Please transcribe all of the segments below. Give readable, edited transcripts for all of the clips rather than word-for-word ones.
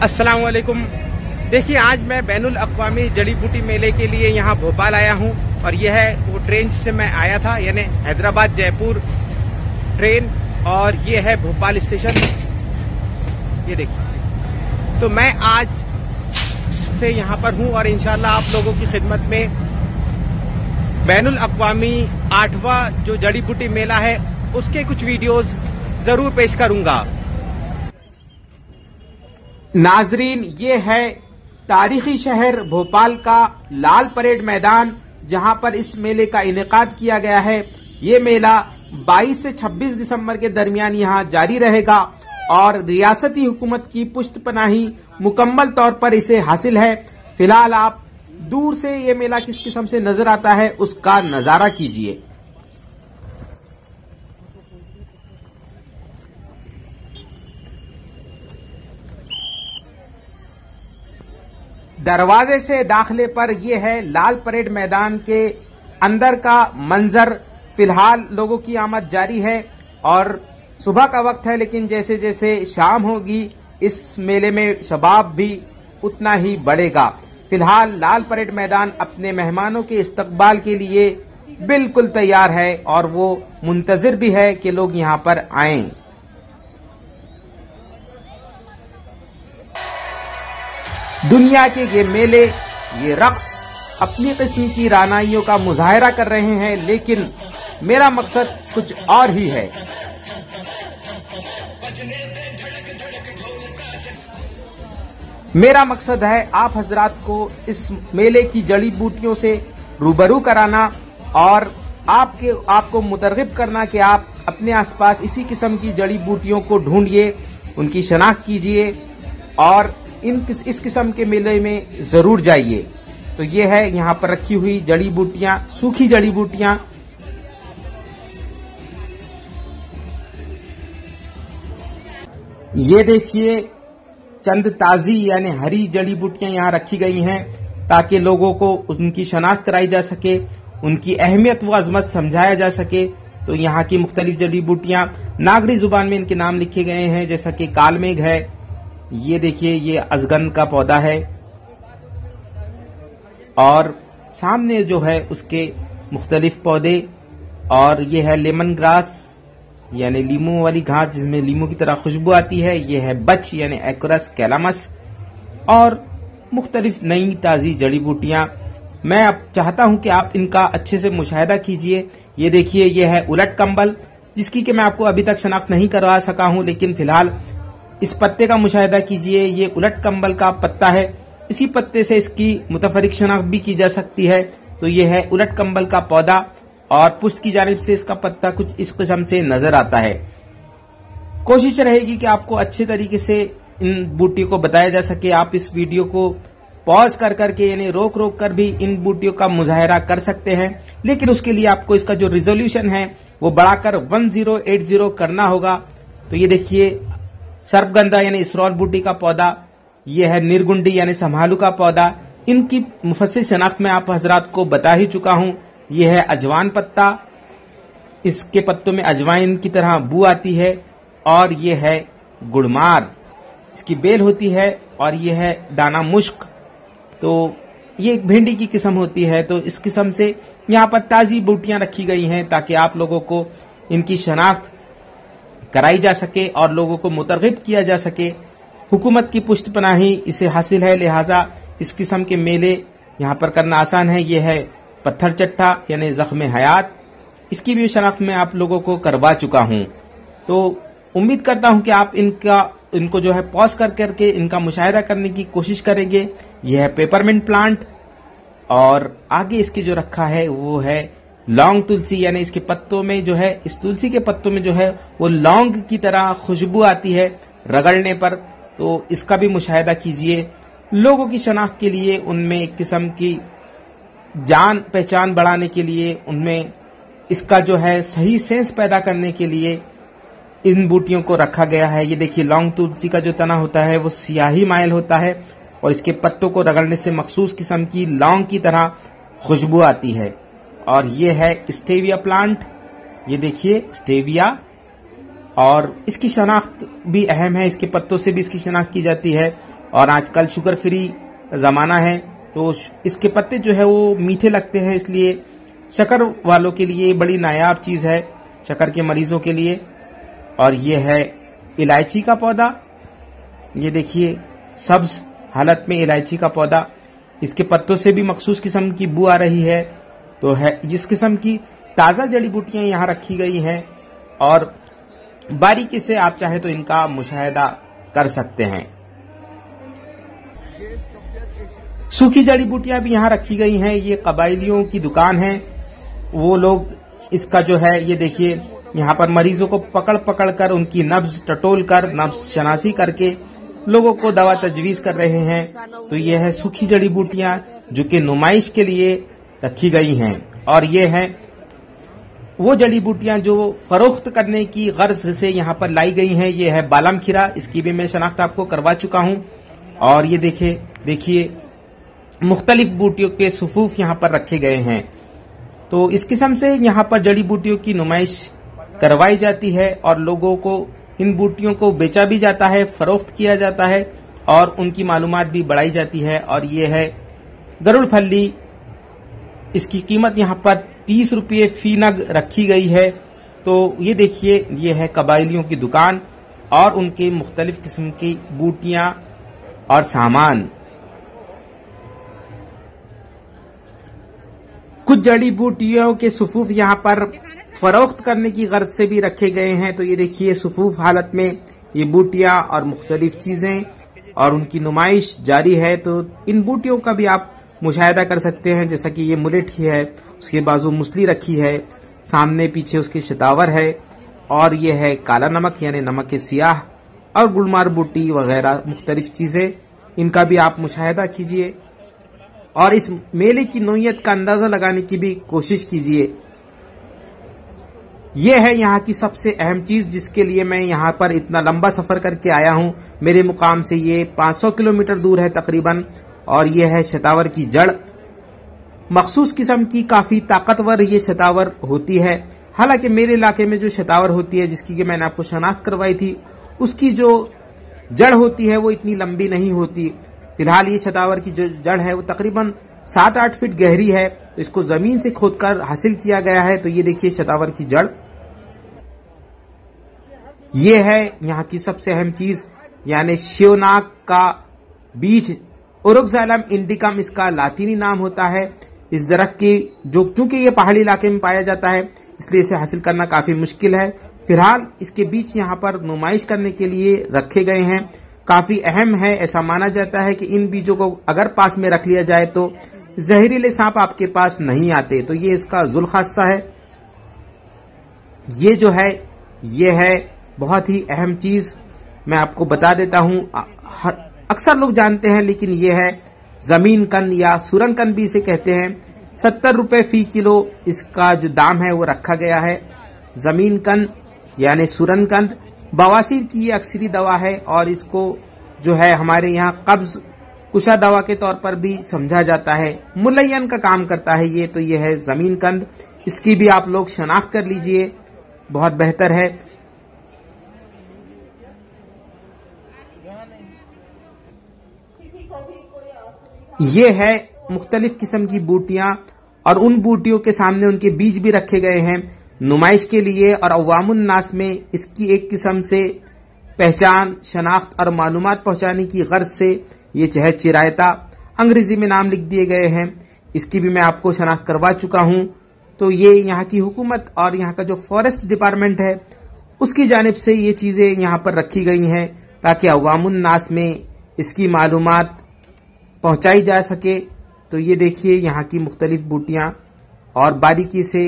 अस्सलाम वालेकुम। देखिए, आज मैं बैनुल अक़वामी जड़ी बूटी मेले के लिए यहाँ भोपाल आया हूँ और यह है वो ट्रेन से मैं आया था, यानी हैदराबाद जयपुर ट्रेन, और ये है भोपाल स्टेशन। ये देखिए, तो मैं आज से यहाँ पर हूँ और इंशाल्लाह आप लोगों की खिदमत में बैनुल अक़वामी 8वां जो जड़ी बूटी मेला है उसके कुछ वीडियोस जरूर पेश करूंगा। नाजरीन, ये है तारीखी शहर भोपाल का लाल परेड मैदान, जहां पर इस मेले का इनेकाद किया गया है। ये मेला 22 से 26 दिसंबर के दरमियान यहाँ जारी रहेगा और रियासती हुकूमत की पुष्टपनाही मुकम्मल तौर पर इसे हासिल है। फिलहाल आप दूर से ये मेला किस किस्म से नजर आता है उसका नजारा कीजिए। दरवाजे से दाखिले पर यह है लाल परेड मैदान के अंदर का मंजर। फिलहाल लोगों की आमद जारी है और सुबह का वक्त है, लेकिन जैसे जैसे शाम होगी इस मेले में शबाब भी उतना ही बढ़ेगा। फिलहाल लाल परेड मैदान अपने मेहमानों के इस्तकबाल के लिए बिल्कुल तैयार है और वो मुंतजिर भी है कि लोग यहाँ पर आएं। दुनिया के ये मेले, ये रक्स अपनी किस्म की रानाइयों का मुजाहरा कर रहे हैं, लेकिन मेरा मकसद कुछ और ही है। मेरा मकसद है आप हजरात को इस मेले की जड़ी बूटियों से रूबरू कराना और आपको मुतरगिब करना कि आप अपने आसपास इसी किस्म की जड़ी बूटियों को ढूंढिए, उनकी शनाख्त कीजिए और इस किस्म के मेले में जरूर जाइए। तो ये है यहाँ पर रखी हुई जड़ी बूटियां, सूखी जड़ी बूटियां। ये देखिए, चंद ताजी यानी हरी जड़ी बूटियां यहाँ रखी गई हैं ताकि लोगों को उनकी शनाख्त कराई जा सके, उनकी अहमियत व अजमत समझाया जा सके। तो यहाँ की मुख्तलिफ जड़ी बूटियां नागरी जुबान में इनके नाम लिखे गए हैं, जैसा कि कालमेघ है। ये देखिए, ये अजगन का पौधा है और सामने जो है उसके मुख्तलिफ पौधे, और ये है लेमन ग्रास यानी लीमू वाली घास जिसमें लीमू की तरह खुशबू आती है। ये है बच यानी एकोरस कैलामस और मुख्तलिफ नई ताजी जड़ी बूटियां। मैं अब चाहता हूं कि आप इनका अच्छे से मुशाहिदा कीजिए। ये देखिए, ये है उलट कंबल, जिसकी कि मैं आपको अभी तक शनाख्त नहीं करवा सका हूं, लेकिन फिलहाल इस पत्ते का मुशाहिदा कीजिए। ये उलट कंबल का पत्ता है, इसी पत्ते से इसकी मुतफरिक शनाख्त भी की जा सकती है। तो ये है उलट कंबल का पौधा और पुष्ट की जानिब से इसका पत्ता कुछ इस किस्म से नजर आता है। कोशिश रहेगी कि आपको अच्छे तरीके से इन बूटियों को बताया जा सके। आप इस वीडियो को पॉज कर करके यानी रोक रोक कर भी इन बूटियों का मुजाहरा कर सकते हैं, लेकिन उसके लिए आपको इसका जो रिजोल्यूशन है वो बढ़ाकर 1080 करना होगा। तो ये देखिए, सर्पगंधा यानी इसरौल बूटी का पौधा, यह है निरगुंडी यानी संभालू का पौधा। इनकी मुफस्सिल शनाख्त में आप हजरात को बता ही चुका हूं। यह है अजवान पत्ता, इसके पत्तों में अजवाइन की तरह बू आती है। और यह है गुड़मार, इसकी बेल होती है। और यह है दाना मुश्क, तो ये एक भिंडी की किस्म होती है। तो इस किस्म से यहाँ पर ताजी बूटियां रखी गई हैं ताकि आप लोगों को इनकी शनाख्त कराई जा सके और लोगों को मुतरगिब किया जा सके। हुकूमत की पुष्टपनाही इसे हासिल है, लिहाजा इस किस्म के मेले यहाँ पर करना आसान है। ये है पत्थर चट्टा यानी जख्म हयात, इसकी भी शनाख्त मैं आप लोगों को करवा चुका हूँ। तो उम्मीद करता हूँ कि आप इनको जो है पॉज कर करके इनका मुशाहिदा करने की कोशिश करेंगे। यह है पेपरमिंट प्लांट और आगे इसके जो रखा है वो है लौंग तुलसी, यानी इसके पत्तों में जो है, इस तुलसी के पत्तों में जो है वो लौंग की तरह खुशबू आती है रगड़ने पर। तो इसका भी मुशाहिदा कीजिए। लोगों की शनाख्त के लिए, उनमें एक किस्म की जान पहचान बढ़ाने के लिए, उनमें इसका जो है सही सेंस पैदा करने के लिए इन बूटियों को रखा गया है। ये देखिए, लौंग तुलसी का जो तना होता है वो सियाही माइल होता है और इसके पत्तों को रगड़ने से मखसूस किस्म की लौंग की तरह खुशबू आती है। और ये है स्टेविया प्लांट, ये देखिए स्टेविया, और इसकी शनाख्त भी अहम है, इसके पत्तों से भी इसकी शनाख्त की जाती है। और आजकल शुगर फ्री जमाना है तो इसके पत्ते जो है वो मीठे लगते हैं, इसलिए शक्कर वालों के लिए बड़ी नायाब चीज है, शक्कर के मरीजों के लिए। और ये है इलायची का पौधा, ये देखिए सब्ज हालत में इलायची का पौधा, इसके पत्तों से भी मखसूस किस्म की बू आ रही है। तो है जिस किस्म की ताजा जड़ी बूटियां यहाँ रखी गई हैं और बारीकी से आप चाहे तो इनका मुशाहिदा कर सकते हैं। सूखी जड़ी बूटियां भी यहाँ रखी गई हैं, ये कबायलियों की दुकान है। वो लोग इसका जो है ये देखिए यहाँ पर मरीजों को पकड़ पकड़ कर उनकी नब्ज टटोल कर नब्ज शनासी करके लोगों को दवा तजवीज कर रहे हैं। तो ये है सूखी जड़ी बूटियां जो कि नुमाइश के लिए रखी गई हैं। और ये है वो जड़ी बूटियां जो फरोख्त करने की गर्ज से यहाँ पर लाई गई हैं। ये है बालम खीरा, इसकी भी मैं शनाख्त आपको करवा चुका हूं। और ये देखिए मुख्तलिफ बूटियों के सुफूफ यहाँ पर रखे गए हैं। तो इस किस्म से यहाँ पर जड़ी बूटियों की नुमाइश करवाई जाती है और लोगों को इन बूटियों को बेचा भी जाता है, फरोख्त किया जाता है और उनकी मालूमात भी बढ़ाई जाती है। और ये है गरुड़ फल्ली, इसकी कीमत यहाँ पर 30 रुपये फी नग रखी गई है। तो ये देखिए ये है कबायलियों की दुकान और उनके मुख्तलिफ किस्म की बूटियां और सामान। कुछ जड़ी बूटियों के सुफूफ यहाँ पर फरोख्त करने की गर्ज से भी रखे गए हैं। तो ये देखिए सुफूफ हालत में ये बूटियां और मुख्तलिफ चीजें और उनकी नुमाइश जारी है। तो इन बूटियों का भी आप मुशाहिदा कर सकते हैं, जैसा कि ये मुलेठी है, उसके बाजू मुसली रखी है, सामने पीछे उसके शतावर है और ये है काला नमक यानी नमक के सियाह और गुलमार बूटी वगैरह मुख्तलिफ चीजें, इनका भी आप मुशाहिदा कीजिए और इस मेले की नोयत का अंदाजा लगाने की भी कोशिश कीजिए। ये है यहाँ की सबसे अहम चीज जिसके लिए मैं यहाँ पर इतना लंबा सफर करके आया हूँ। मेरे मुकाम से ये 500 किलोमीटर दूर है तकरीबन। और ये है शतावर की जड़, मखसूस किस्म की काफी ताकतवर ये शतावर होती है। हालांकि मेरे इलाके में जो शतावर होती है जिसकी कि मैंने आपको शनाख्त करवाई थी, उसकी जो जड़ होती है वो इतनी लंबी नहीं होती। फिलहाल ये शतावर की जो जड़ है वो तकरीबन 7-8 फीट गहरी है, तो इसको जमीन से खोदकर हासिल किया गया है। तो ये देखिए शतावर की जड़, ये है यहाँ की सबसे अहम चीज यानी शिवनाक का बीज, ओरोक्साइलम इंडिकम इसका लातीनी नाम होता है। इस दरख्त की जो क्योंकि ये पहाड़ी इलाके में पाया जाता है इसलिए इसे हासिल करना काफी मुश्किल है। फिलहाल इसके बीज यहाँ पर नुमाइश करने के लिए रखे गए हैं, काफी अहम है। ऐसा माना जाता है कि इन बीजों को अगर पास में रख लिया जाए तो जहरीले सांप आपके पास नहीं आते। तो ये इसका जुल खासा है। ये जो है ये है बहुत ही अहम चीज, मैं आपको बता देता हूं। अक्सर लोग जानते हैं लेकिन ये है जमीन कंद या सुरन कंद भी इसे कहते हैं। 70 रुपए फी किलो इसका जो दाम है वो रखा गया है। जमीन कंद यानी सुरन कंद बवासीर की ये अक्सरी दवा है और इसको जो है हमारे यहाँ कब्ज कुशा दवा के तौर पर भी समझा जाता है, मुलयन का काम करता है ये। तो ये है जमीन कंद, इसकी भी आप लोग शनाख्त कर लीजिए, बहुत बेहतर है। ये है मुख्तलिफ किस्म की बूटियां और उन बूटियों के सामने उनके बीज भी रखे गए हैं नुमाइश के लिए। और अवामुन नास में इसकी एक किस्म से पहचान, शनाख्त और मालूमात पहुंचाने की गर्ज से ये है चिरायता, अंग्रेजी में नाम लिख दिए गए हैं। इसकी भी मैं आपको शनाख्त करवा चुका हूं। तो ये यहाँ की हुकूमत और यहाँ का जो फॉरेस्ट डिपार्टमेंट है उसकी जानिब से ये चीजें यहाँ पर रखी गई हैं ताकि अवामुन नास में इसकी मालूमात पहुंचाई जा सके। तो ये देखिए यहाँ की मुख्तलिफ बूटियां और बारीकी से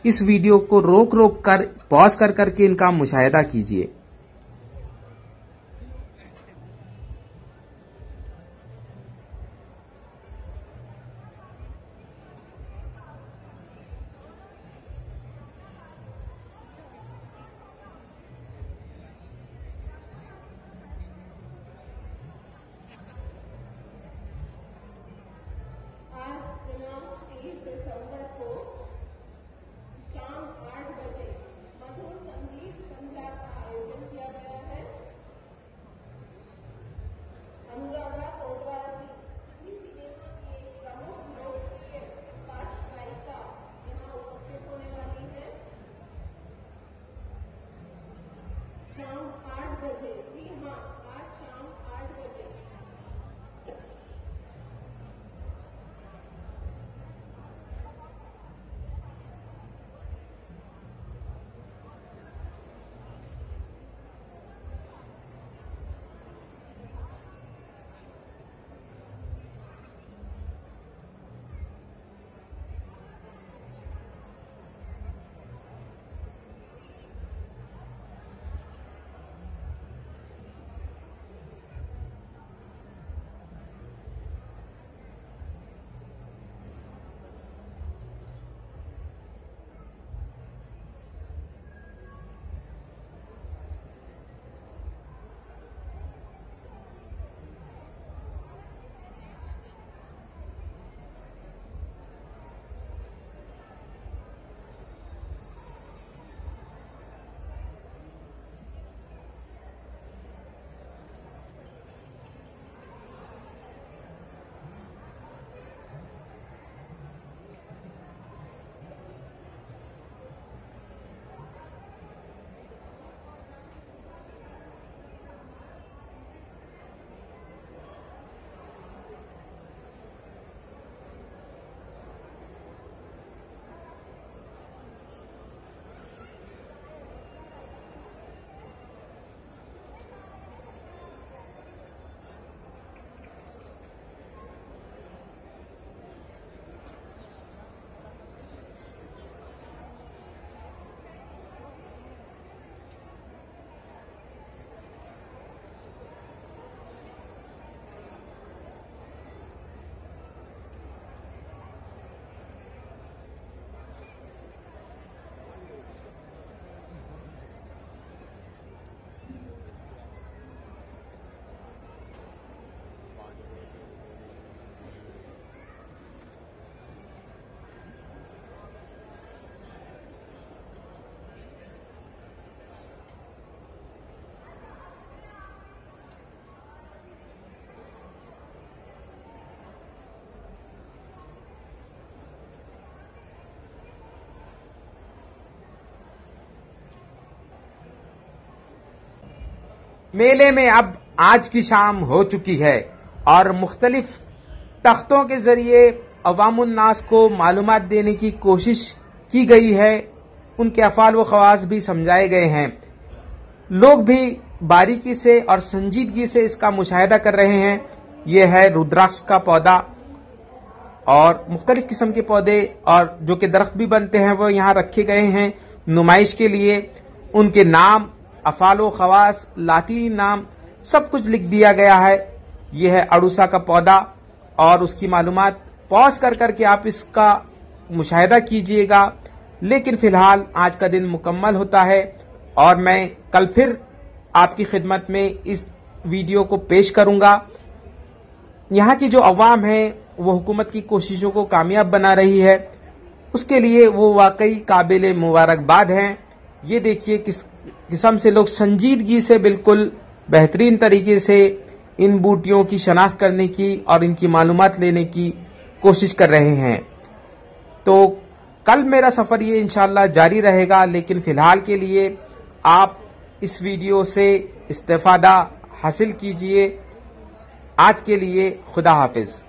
इस वीडियो को रोक रोक कर पॉज कर करके इनका मुशाहिदा कीजिए। मेले में अब आज की शाम हो चुकी है और मुख्तलिफ तख्तों के जरिए अवामुन्नास को मालूमात देने की कोशिश की गई है। उनके अफ़ाल व ख़वास भी समझाए गए हैं। लोग भी बारीकी से और संजीदगी से इसका मुशाहिदा कर रहे हैं। यह है रुद्राक्ष का पौधा और मुख्तलिफ किस्म के पौधे और जो कि दरख्त भी बनते हैं वो यहाँ रखे गए हैं नुमाइश के लिए। उनके नाम, अफ़ाल व ख़वास, लातीनी नाम सब कुछ लिख दिया गया है। यह है अड़ूसा का पौधा और उसकी मालूमात पॉज कर करके आप इसका मुशाहिदा कीजिएगा। लेकिन फिलहाल आज का दिन मुकम्मल होता है और मैं कल फिर आपकी खिदमत में इस वीडियो को पेश करूंगा। यहाँ की जो अवाम है वो हुकूमत की कोशिशों को कामयाब बना रही है, उसके लिए वो वाकई काबिल मुबारकबाद हैं। ये देखिए किस किस्म से लोग संजीदगी से बिल्कुल बेहतरीन तरीके से इन बूटियों की शनाख्त करने की और इनकी मालूमात लेने की कोशिश कर रहे हैं। तो कल मेरा सफ़र ये इंशाअल्लाह जारी रहेगा, लेकिन फ़िलहाल के लिए आप इस वीडियो से इस्तेफ़ादा हासिल कीजिए। आज के लिए खुदा हाफिज़।